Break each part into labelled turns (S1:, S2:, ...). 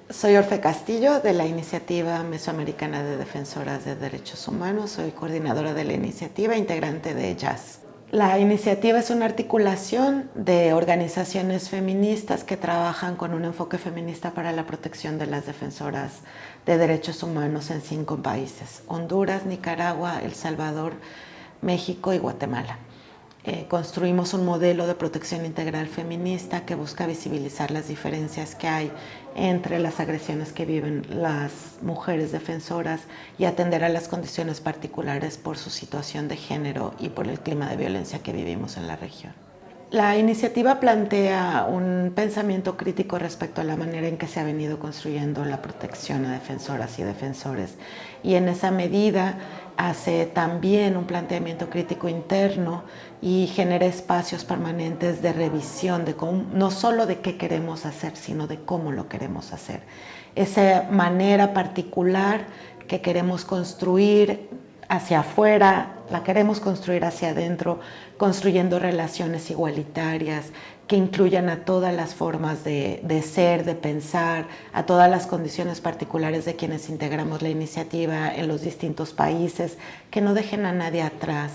S1: Soy Orfe Castillo de la Iniciativa Mesoamericana de Defensoras de Derechos Humanos. Soy coordinadora de la iniciativa, integrante de JAS. La iniciativa es una articulación de organizaciones feministas que trabajan con un enfoque feminista para la protección de las defensoras de derechos humanos en 5 países: Honduras, Nicaragua, El Salvador, México y Guatemala. Construimos un modelo de protección integral feminista que busca visibilizar las diferencias que hay entre las agresiones que viven las mujeres defensoras y atender a las condiciones particulares por su situación de género y por el clima de violencia que vivimos en la región. La iniciativa plantea un pensamiento crítico respecto a la manera en que se ha venido construyendo la protección a defensoras y defensores, y en esa medida hace también un planteamiento crítico interno y genera espacios permanentes de revisión de cómo, no solo de qué queremos hacer, sino de cómo lo queremos hacer. Esa manera particular que queremos construir hacia afuera, la queremos construir hacia adentro, construyendo relaciones igualitarias que incluyan a todas las formas de ser, de pensar, a todas las condiciones particulares de quienes integramos la iniciativa en los distintos países, que no dejen a nadie atrás,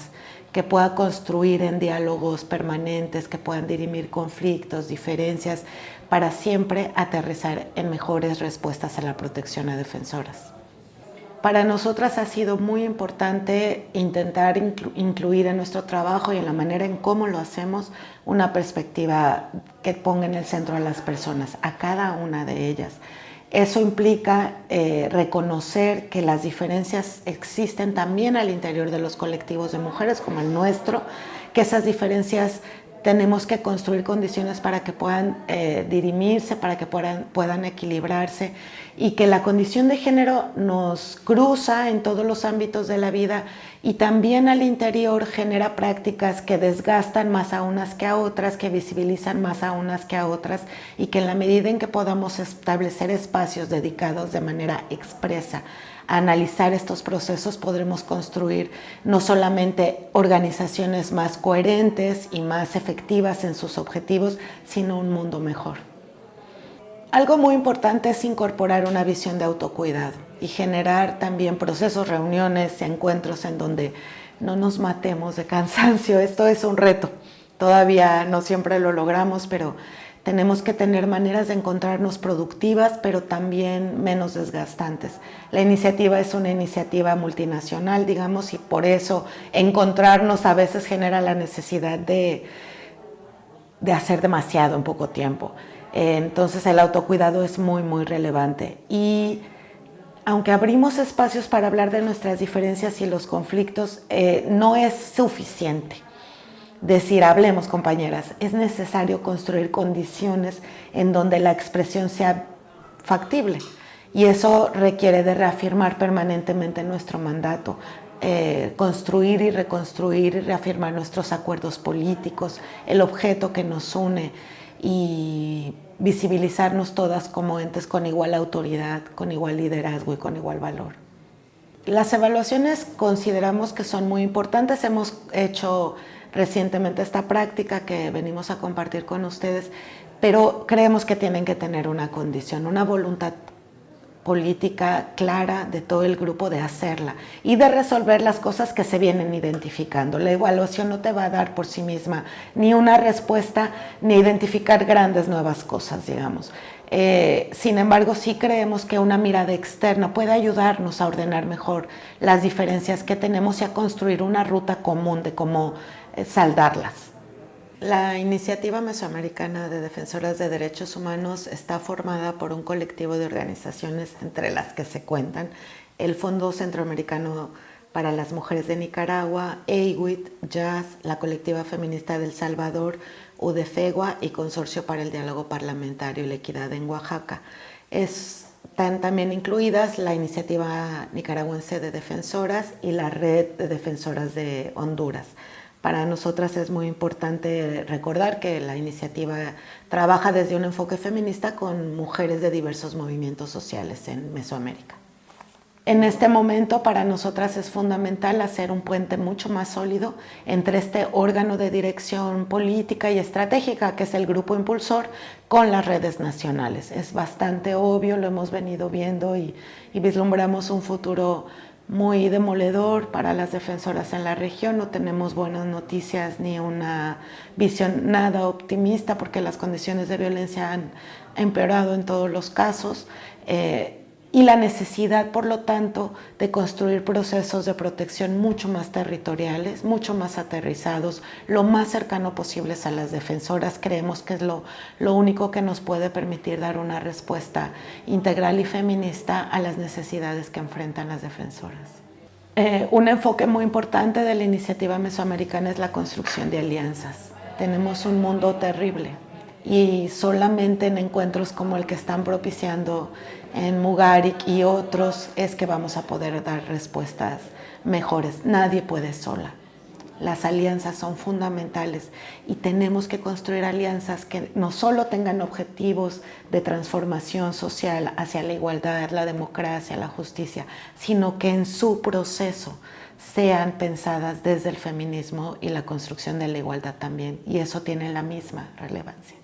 S1: que pueda construir en diálogos permanentes, que puedan dirimir conflictos, diferencias, para siempre aterrizar en mejores respuestas a la protección a defensoras. Para nosotras ha sido muy importante intentar incluir en nuestro trabajo y en la manera en cómo lo hacemos una perspectiva que ponga en el centro a las personas, a cada una de ellas. Eso implica reconocer que las diferencias existen también al interior de los colectivos de mujeres como el nuestro, que esas diferencias tenemos que construir condiciones para que puedan dirimirse, para que puedan equilibrarse, y que la condición de género nos cruza en todos los ámbitos de la vida y también al interior genera prácticas que desgastan más a unas que a otras, que visibilizan más a unas que a otras, y que en la medida en que podamos establecer espacios dedicados de manera expresa a analizar estos procesos, podremos construir no solamente organizaciones más coherentes y más efectivas en sus objetivos, sino un mundo mejor. Algo muy importante es incorporar una visión de autocuidado y generar también procesos, reuniones, encuentros en donde no nos matemos de cansancio. Esto es un reto. Todavía no siempre lo logramos, pero tenemos que tener maneras de encontrarnos productivas, pero también menos desgastantes. La iniciativa es una iniciativa multinacional, digamos, y por eso encontrarnos a veces genera la necesidad de hacer demasiado en poco tiempo. Entonces el autocuidado es muy, muy relevante. Y aunque abrimos espacios para hablar de nuestras diferencias y los conflictos, no es suficiente decir hablemos, compañeras. Es necesario construir condiciones en donde la expresión sea factible, y eso requiere de reafirmar permanentemente nuestro mandato, construir y reconstruir y reafirmar nuestros acuerdos políticos, el objeto que nos une, y visibilizarnos todas como entes con igual autoridad, con igual liderazgo y con igual valor. Las evaluaciones consideramos que son muy importantes. Hemos hecho recientemente esta práctica que venimos a compartir con ustedes, pero creemos que tienen que tener una condición, una voluntad política clara de todo el grupo de hacerla y de resolver las cosas que se vienen identificando. La evaluación no te va a dar por sí misma ni una respuesta ni identificar grandes nuevas cosas, digamos. Sin embargo, sí creemos que una mirada externa puede ayudarnos a ordenar mejor las diferencias que tenemos y a construir una ruta común de cómo saldarlas. La Iniciativa Mesoamericana de Defensoras de Derechos Humanos está formada por un colectivo de organizaciones entre las que se cuentan el Fondo Centroamericano para las Mujeres de Nicaragua, EIWIT, JAS, la Colectiva Feminista de El Salvador, UDFEGUA y Consorcio para el Diálogo Parlamentario y la Equidad en Oaxaca. Están también incluidas la Iniciativa Nicaragüense de Defensoras y la Red de Defensoras de Honduras. Para nosotras es muy importante recordar que la iniciativa trabaja desde un enfoque feminista con mujeres de diversos movimientos sociales en Mesoamérica. En este momento para nosotras es fundamental hacer un puente mucho más sólido entre este órgano de dirección política y estratégica, que es el Grupo Impulsor, con las redes nacionales. Es bastante obvio, lo hemos venido viendo y vislumbramos un futuro muy demoledor para las defensoras en la región. No tenemos buenas noticias ni una visión nada optimista porque las condiciones de violencia han empeorado en todos los casos. Y la necesidad, por lo tanto, de construir procesos de protección mucho más territoriales, mucho más aterrizados, lo más cercano posibles a las defensoras. Creemos que es lo único que nos puede permitir dar una respuesta integral y feminista a las necesidades que enfrentan las defensoras. Un enfoque muy importante de la iniciativa mesoamericana es la construcción de alianzas. Tenemos un mundo terrible y solamente en encuentros como el que están propiciando en Mugarik y otros es que vamos a poder dar respuestas mejores. Nadie puede sola. Las alianzas son fundamentales y tenemos que construir alianzas que no solo tengan objetivos de transformación social hacia la igualdad, la democracia, la justicia, sino que en su proceso sean pensadas desde el feminismo y la construcción de la igualdad también. Y eso tiene la misma relevancia.